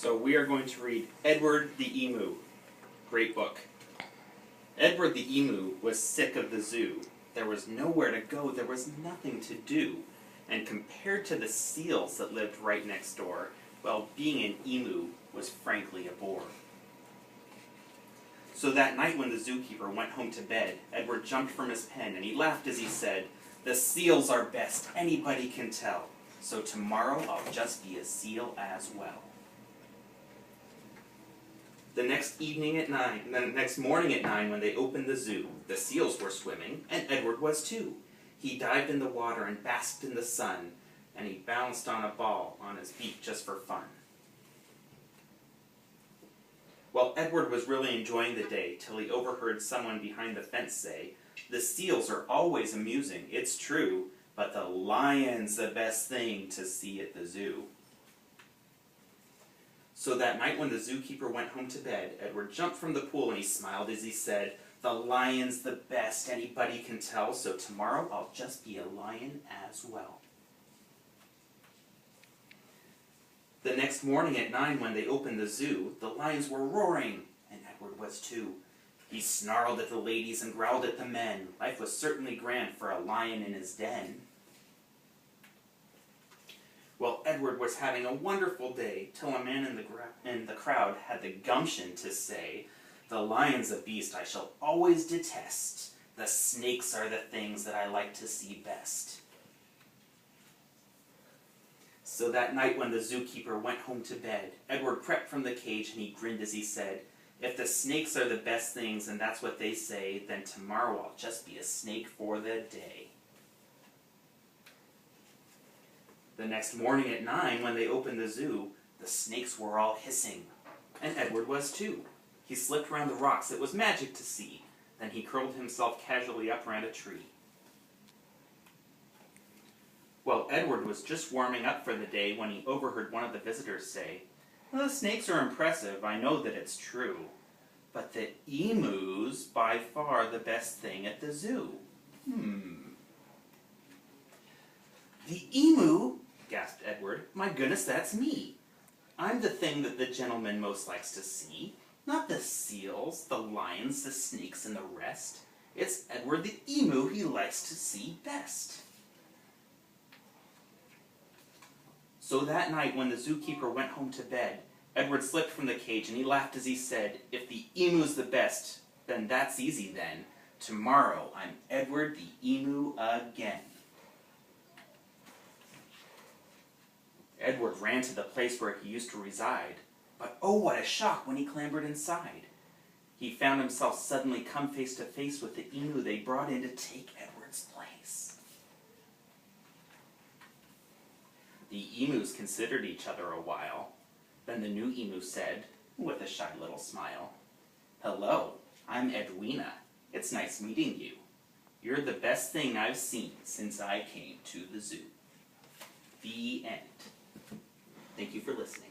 So we are going to read Edward the Emu. Great book. Edward the Emu was sick of the zoo. There was nowhere to go, there was nothing to do. And compared to the seals that lived right next door, well, being an emu was frankly a bore. So that night when the zookeeper went home to bed, Edward jumped from his pen and he laughed as he said, "The seals are best, anybody can tell. So tomorrow I'll just be a seal as well." The next morning at 9 when they opened the zoo, the seals were swimming, and Edward was too. He dived in the water and basked in the sun, and he bounced on a ball on his beak just for fun. Well, Edward was really enjoying the day till he overheard someone behind the fence say, "The seals are always amusing, it's true, but the lion's the best thing to see at the zoo." So that night when the zookeeper went home to bed, Edward jumped from the pool and he smiled as he said, "The lion's the best, anybody can tell, so tomorrow I'll just be a lion as well." The next morning at 9 when they opened the zoo, the lions were roaring, and Edward was too. He snarled at the ladies and growled at the men. Life was certainly grand for a lion in his den. Well, Edward was having a wonderful day till a man in the crowd had the gumption to say, "The lion's a beast I shall always detest. The snakes are the things that I like to see best." So that night when the zookeeper went home to bed, Edward crept from the cage and he grinned as he said, "If the snakes are the best things and that's what they say, then tomorrow I'll just be a snake for the day." The next morning at 9 when they opened the zoo, the snakes were all hissing, and Edward was too. He slipped around the rocks, it was magic to see. Then he curled himself casually up around a tree. Well, Edward was just warming up for the day when he overheard one of the visitors say, "The snakes are impressive, I know that it's true, but the emu's by far the best thing at the zoo." "The emu?" gasped Edward. "My goodness, that's me. I'm the thing that the gentleman most likes to see. Not the seals, the lions, the snakes, and the rest. It's Edward the emu he likes to see best." So that night when the zookeeper went home to bed, Edward slipped from the cage and he laughed as he said, "If the emu's the best, then that's easy then. Tomorrow I'm Edward the emu again." Edward ran to the place where he used to reside, but oh what a shock when he clambered inside. He found himself suddenly come face to face with the emu they brought in to take Edward's place. The emus considered each other a while. Then the new emu said, with a shy little smile, "Hello, I'm Edwina. It's nice meeting you. You're the best thing I've seen since I came to the zoo." The end. Thank you for listening.